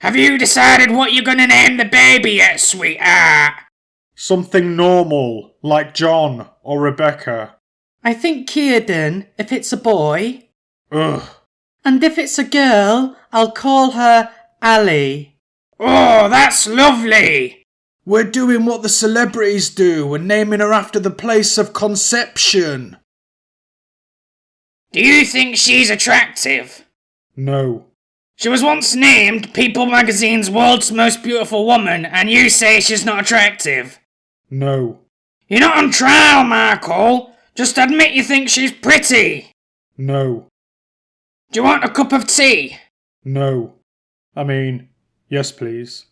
Have you decided what you're gonna name the baby yet, sweetheart? Something normal, like John or Rebecca. I think Kierden, if it's a boy. Ugh. And if it's a girl, I'll call her Ali. Oh, that's lovely! We're doing what the celebrities do. We're naming her after the place of conception. Do you think she's attractive? No. She was once named People magazine's World's Most Beautiful Woman, and you say she's not attractive? No. You're not on trial, Michael. Just admit you think she's pretty. No. Do you want a cup of tea? No. Yes please.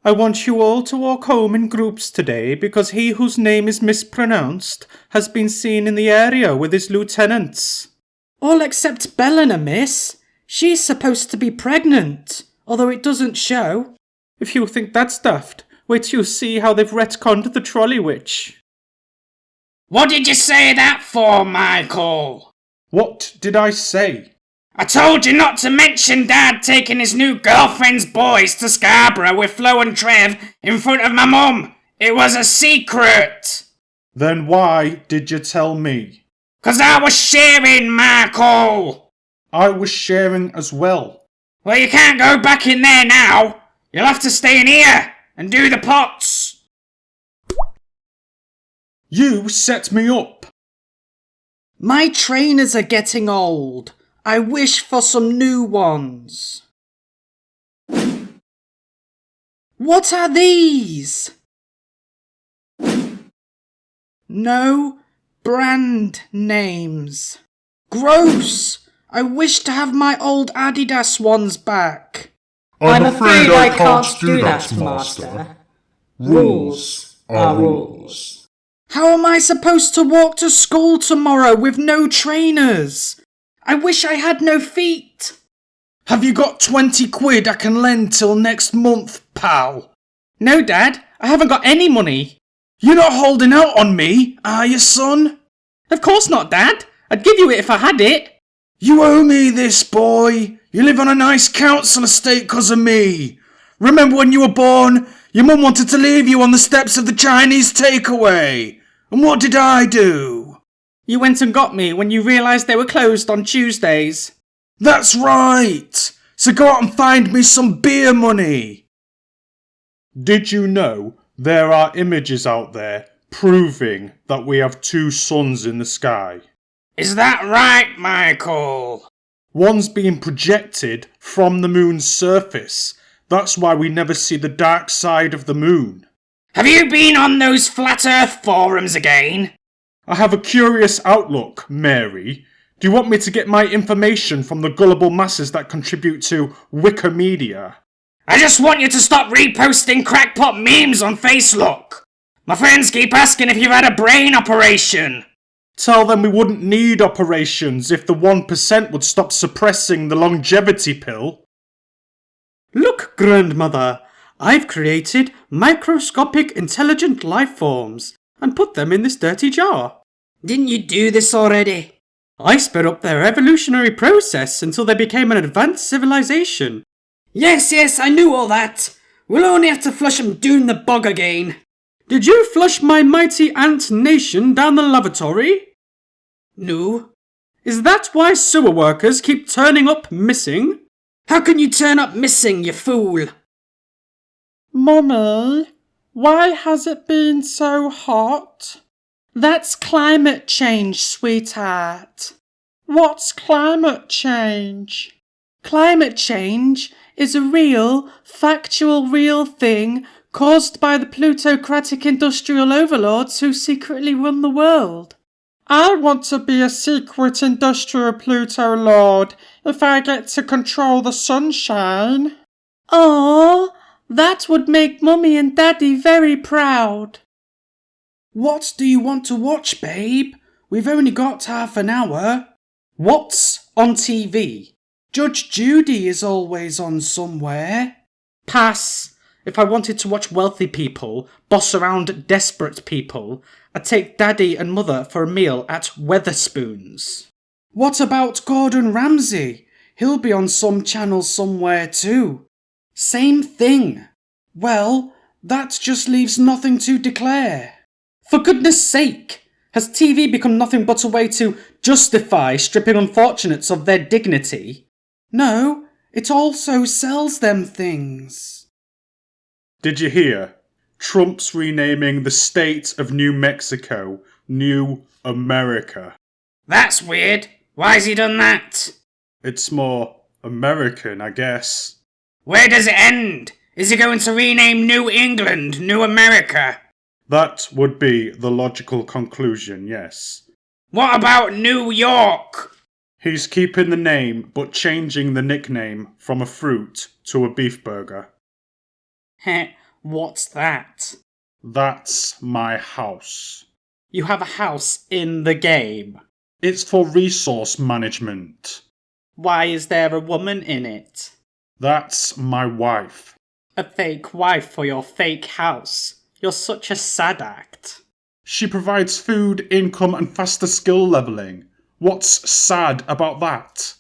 I want you all to walk home in groups today because he whose name is mispronounced has been seen in the area with his lieutenants. All except Bellena, miss. She's supposed to be pregnant, although it doesn't show. If you think that's daft, wait till you see how they've retconned the trolley witch. What did you say that for, Michael? What did I say? I told you not to mention Dad taking his new girlfriend's boys to Scarborough with Flo and Trev in front of my mum. It was a secret. Then why did you tell me? 'Cause I was sharing, Michael. I was sharing as well. Well, you can't go back in there now. You'll have to stay in here and do the pots. You set me up. My trainers are getting old. I wish for some new ones. What are these? No brand names. Gross! I wish to have my old Adidas ones back. I'm afraid I can't do that, Master. Rules are rules. How am I supposed to walk to school tomorrow with no trainers? I wish I had no feet. Have you got 20 quid I can lend till next month, pal? No, Dad, I haven't got any money. You're not holding out on me, are you, son? Of course not, Dad. I'd give you it if I had it. You owe me this, boy. You live on a nice council estate 'cause of me. Remember when you were born, your mum wanted to leave you on the steps of the Chinese takeaway. And what did I do? You went and got me when you realised they were closed on Tuesdays. That's right. So go out and find me some beer money. Did you know there are images out there proving that we have two suns in the sky? Is that right, Michael? One's being projected from the moon's surface. That's why we never see the dark side of the moon. Have you been on those flat earth forums again? I have a curious outlook, Mary. Do you want me to get my information from the gullible masses that contribute to Wikimedia? I just want you to stop reposting crackpot memes on Facebook. My friends keep asking if you've had a brain operation. Tell them we wouldn't need operations if the 1% would stop suppressing the longevity pill. Look, grandmother, I've created microscopic intelligent life forms and put them in this dirty jar. Didn't you do this already? I sped up their evolutionary process until they became an advanced civilization. Yes, I knew all that. We'll only have to flush 'em down the bog again. Did you flush my mighty ant nation down the lavatory? No. Is that why sewer workers keep turning up missing? How can you turn up missing, you fool? Mummy, why has it been so hot? That's climate change, sweetheart. What's climate change? Climate change is a real, factual, real thing caused by the plutocratic industrial overlords who secretly run the world. I want to be a secret industrial Pluto lord if I get to control the sunshine. Oh, that would make Mummy and Daddy very proud. What do you want to watch, babe? We've only got half an hour. What's on TV? Judge Judy is always on somewhere. Pass. If I wanted to watch wealthy people boss around desperate people, I'd take Daddy and Mother for a meal at Weatherspoons. What about Gordon Ramsay? He'll be on some channel somewhere too. Same thing. Well, that just leaves nothing to declare. For goodness sake, has TV become nothing but a way to justify stripping unfortunates of their dignity? No, it also sells them things. Did you hear? Trump's renaming the state of New Mexico New America. That's weird. Why's he done that? It's more American, I guess. Where does it end? Is he going to rename New England New America? That would be the logical conclusion, yes. What about New York? He's keeping the name, but changing the nickname from a fruit to a beef burger. Heh, what's that? That's my house. You have a house in the game. It's for resource management. Why is there a woman in it? That's my wife. A fake wife for your fake house. You're such a sad act. She provides food, income, and faster skill leveling. What's sad about that?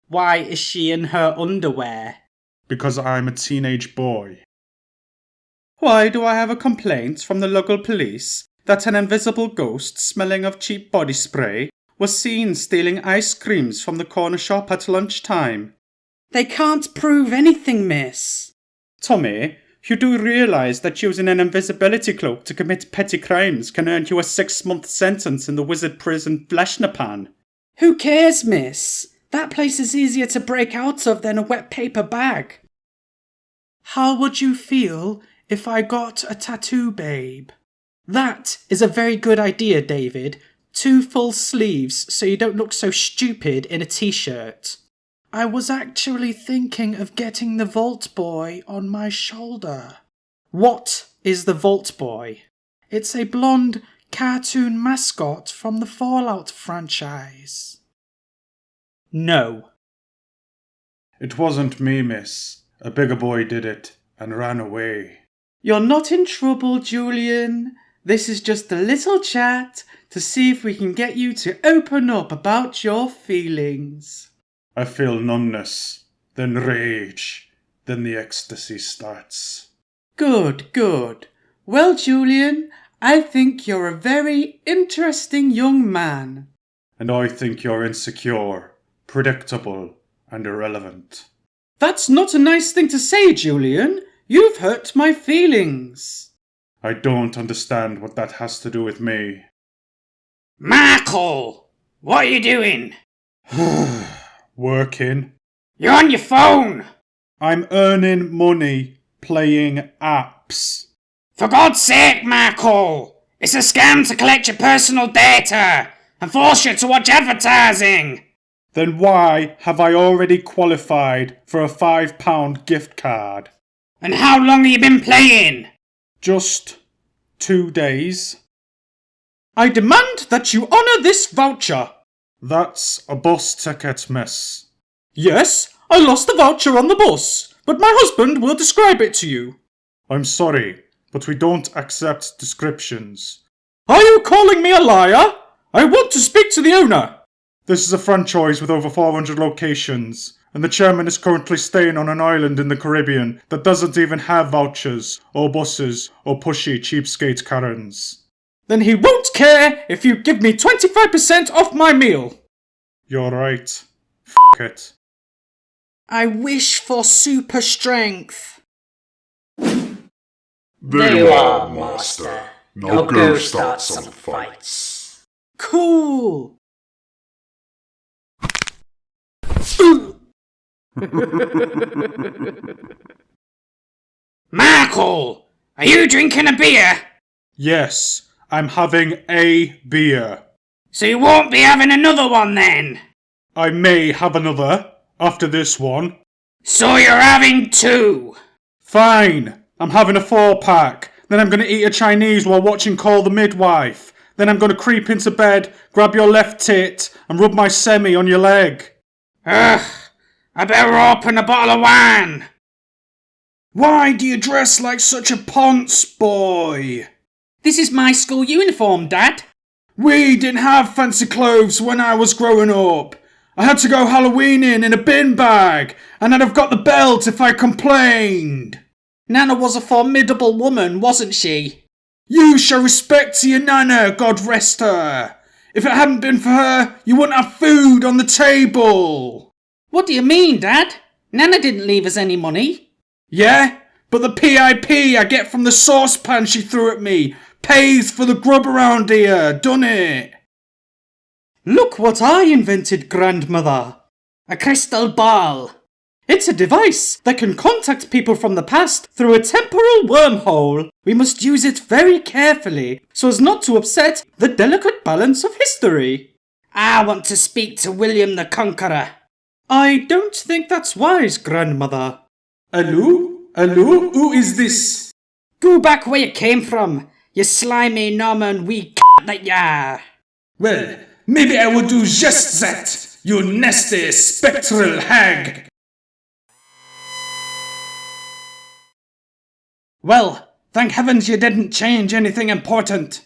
Why is she in her underwear? Because I'm a teenage boy. Why do I have a complaint from the local police that an invisible ghost smelling of cheap body spray was seen stealing ice creams from the corner shop at lunchtime? They can't prove anything, miss. Tommy, you do realise that using an invisibility cloak to commit petty crimes can earn you a 6-month sentence in the wizard prison Fleshnapan? Who cares, miss? That place is easier to break out of than a wet paper bag. How would you feel if I got a tattoo, babe? That is a very good idea, David. 2 full sleeves so you don't look so stupid in a t-shirt. I was actually thinking of getting the Vault Boy on my shoulder. What is the Vault Boy? It's a blonde cartoon mascot from the Fallout franchise. No. It wasn't me, miss. A bigger boy did it and ran away. You're not in trouble, Julian. This is just a little chat to see if we can get you to open up about your feelings. I feel numbness, then rage, then the ecstasy starts. Good, good. Well, Julian, I think you're a very interesting young man. And I think you're insecure, predictable, and irrelevant. That's not a nice thing to say, Julian. You've hurt my feelings. I don't understand what that has to do with me. Michael! What are you doing? Working. You're on your phone! I'm earning money playing apps. For God's sake, Michael! It's a scam to collect your personal data and force you to watch advertising! Then why have I already qualified for a £5 gift card? And how long have you been playing? Just 2 days. I demand that you honour this voucher. That's a bus ticket, miss. Yes, I lost the voucher on the bus, but my husband will describe it to you. I'm sorry, but we don't accept descriptions. Are you calling me a liar? I want to speak to the owner. This is a franchise with over 400 locations, and the chairman is currently staying on an island in the Caribbean that doesn't even have vouchers, or buses, or pushy cheapskate Karens. Then he won't care if you give me 25% off my meal. You're right. F it. I wish for super strength. There you are, Master. Now go start some fights. Cool. Michael! Are you drinking a beer? Yes, I'm having a beer. So you won't be having another one then? I may have another after this one. So you're having 2? Fine, I'm having a 4-pack. Then I'm going to eat a Chinese while watching Call the Midwife. Then I'm going to creep into bed, grab your left tit, and rub my semi on your leg. Ugh, I better open a bottle of wine. Why do you dress like such a ponce boy? This is my school uniform, Dad. We didn't have fancy clothes when I was growing up. I had to go Halloweening in a bin bag, and I'd have got the belt if I complained. Nana was a formidable woman, wasn't she? You show respect to your Nana, God rest her. If it hadn't been for her, you wouldn't have food on the table. What do you mean, Dad? Nana didn't leave us any money. Yeah, but the PIP I get from the saucepan she threw at me pays for the grub around here, done it? Look what I invented, Grandmother. A crystal ball. It's a device that can contact people from the past through a temporal wormhole. We must use it very carefully so as not to upset the delicate balance of history. I want to speak to William the Conqueror. I don't think that's wise, Grandmother. Hello? Hello? Who is this? Go back where you came from, you slimy Norman wee that you are. Well, maybe I will do just that, you nasty spectral hag. Well, thank heavens you didn't change anything important.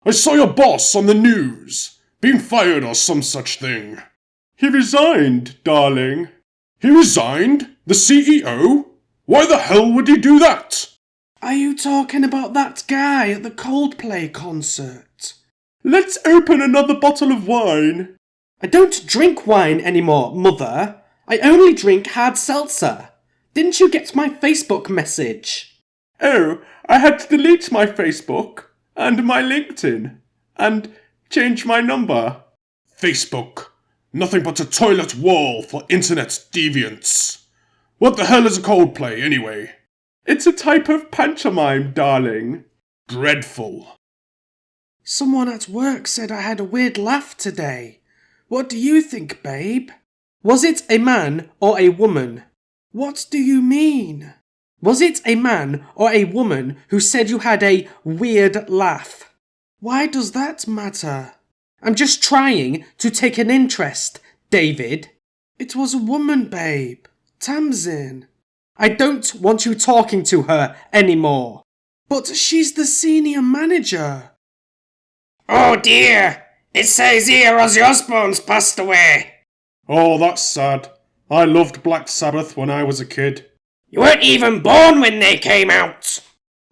I saw your boss on the news. Being fired or some such thing. He resigned, darling. He resigned? The CEO? Why the hell would he do that? Are you talking about that guy at the Coldplay concert? Let's open another bottle of wine. I don't drink wine anymore, Mother. I only drink hard seltzer. Didn't you get my Facebook message? Oh, I had to delete my Facebook and my LinkedIn and change my number. Facebook. Nothing but a toilet wall for internet deviants. What the hell is a Coldplay, anyway? It's a type of pantomime, darling. Dreadful. Someone at work said I had a weird laugh today. What do you think, babe? Was it a man or a woman? What do you mean? Was it a man or a woman who said you had a weird laugh? Why does that matter? I'm just trying to take an interest, David. It was a woman, babe. Tamsin. I don't want you talking to her anymore. But she's the senior manager. Oh dear, it says here Ozzy Osbourne's passed away. Oh, that's sad. I loved Black Sabbath when I was a kid. You weren't even born when they came out.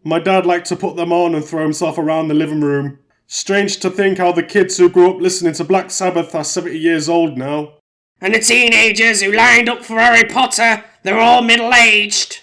My dad liked to put them on and throw himself around the living room. Strange to think how the kids who grew up listening to Black Sabbath are 70 years old now. And the teenagers who lined up for Harry Potter, they're all middle-aged.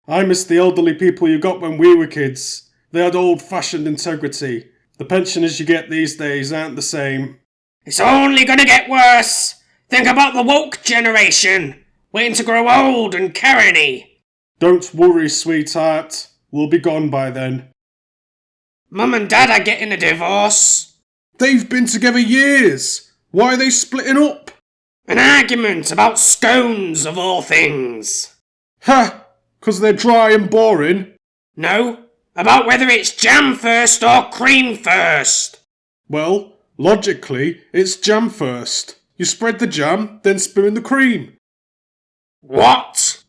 I miss the elderly people you got when we were kids. They had old-fashioned integrity. The pensioners you get these days aren't the same. It's only gonna get worse. Think about the woke generation, waiting to grow old and carny. Don't worry, sweetheart. We'll be gone by then. Mum and Dad are getting a divorce. They've been together years. Why are they splitting up? An argument about scones, of all things. Ha! 'Cause they're dry and boring. No, about whether it's jam first or cream first. Well, logically, it's jam first. You spread the jam, then spoon the cream. What?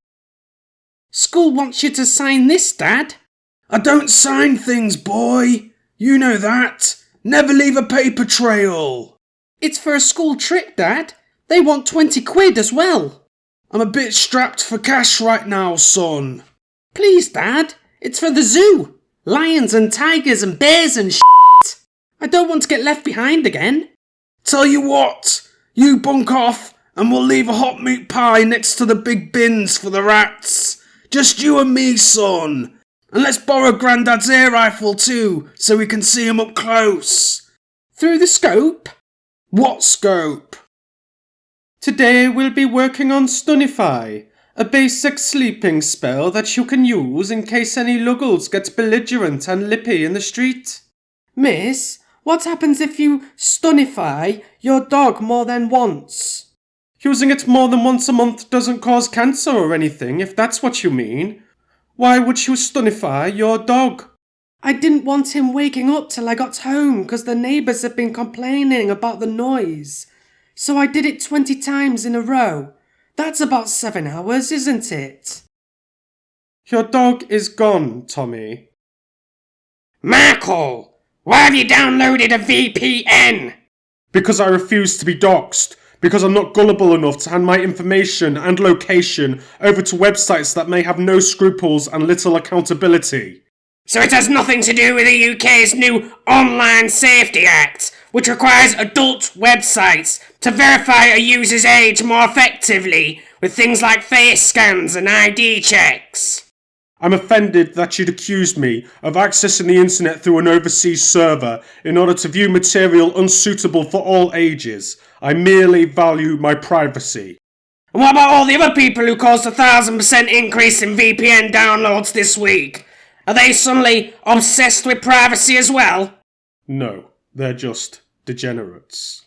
School wants you to sign this, Dad. I don't sign things, boy. You know that. Never leave a paper trail. It's for a school trip, Dad. They want 20 quid as well. I'm a bit strapped for cash right now, son. Please, Dad. It's for the zoo. Lions and tigers and bears and shit. I don't want to get left behind again. Tell you what. You bunk off and we'll leave a hot meat pie next to the big bins for the rats. Just you and me, son. And let's borrow Grandad's air rifle too, so we can see him up close. Through the scope? What scope? Today we'll be working on Stunify, a basic sleeping spell that you can use in case any luggles get belligerent and lippy in the street. Miss, what happens if you stunify your dog more than once? Using it more than once a month doesn't cause cancer or anything, if that's what you mean. Why would you stunify your dog? I didn't want him waking up till I got home because the neighbours have been complaining about the noise. So I did it 20 times in a row. That's about 7 hours, isn't it? Your dog is gone, Tommy. Marco, why have you downloaded a VPN? Because I refuse to be doxxed. Because I'm not gullible enough to hand my information and location over to websites that may have no scruples and little accountability. So it has nothing to do with the UK's new Online Safety Act, which requires adult websites to verify a user's age more effectively with things like face scans and ID checks. I'm offended that you'd accuse me of accessing the internet through an overseas server in order to view material unsuitable for all ages. I merely value my privacy. And what about all the other people who caused a 1,000% increase in VPN downloads this week? Are they suddenly obsessed with privacy as well? No, they're just degenerates.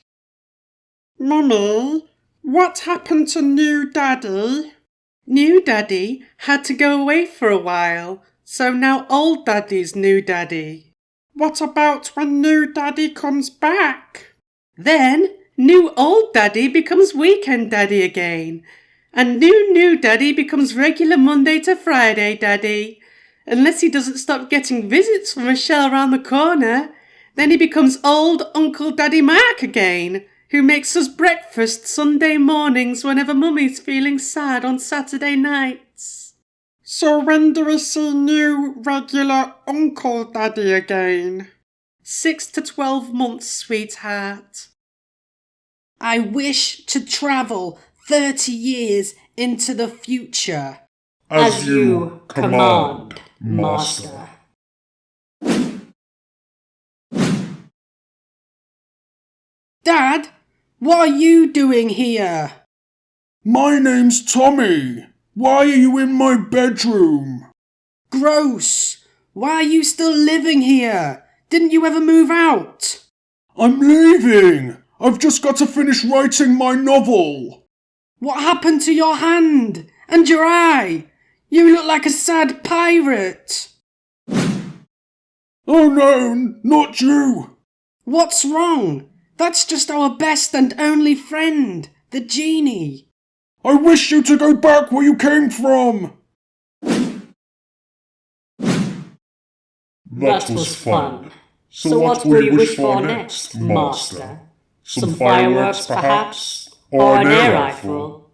Mummy, what happened to New Daddy? New Daddy had to go away for a while, so now Old Daddy's New Daddy. What about when New Daddy comes back? Then New Old Daddy becomes Weekend Daddy again, and New Daddy becomes regular Monday to Friday Daddy. Unless he doesn't stop getting visits from Michelle round the corner, then he becomes Old Uncle Daddy Mark again, who makes us breakfast Sunday mornings whenever Mummy's feeling sad on Saturday nights. So when do we see new regular Uncle Daddy again? 6 to 12 months, sweetheart. I wish to travel 30 years into the future. As you command, Master. Dad, what are you doing here? My name's Tommy. Why are you in my bedroom? Gross. Why are you still living here? Didn't you ever move out? I'm leaving. I've just got to finish writing my novel. What happened to your hand and your eye? You look like a sad pirate. Oh no, not you. What's wrong? That's just our best and only friend, the genie. I wish you to go back where you came from. That was fun. So what will you wish for next, Master? Some fireworks, perhaps? Or an air rifle?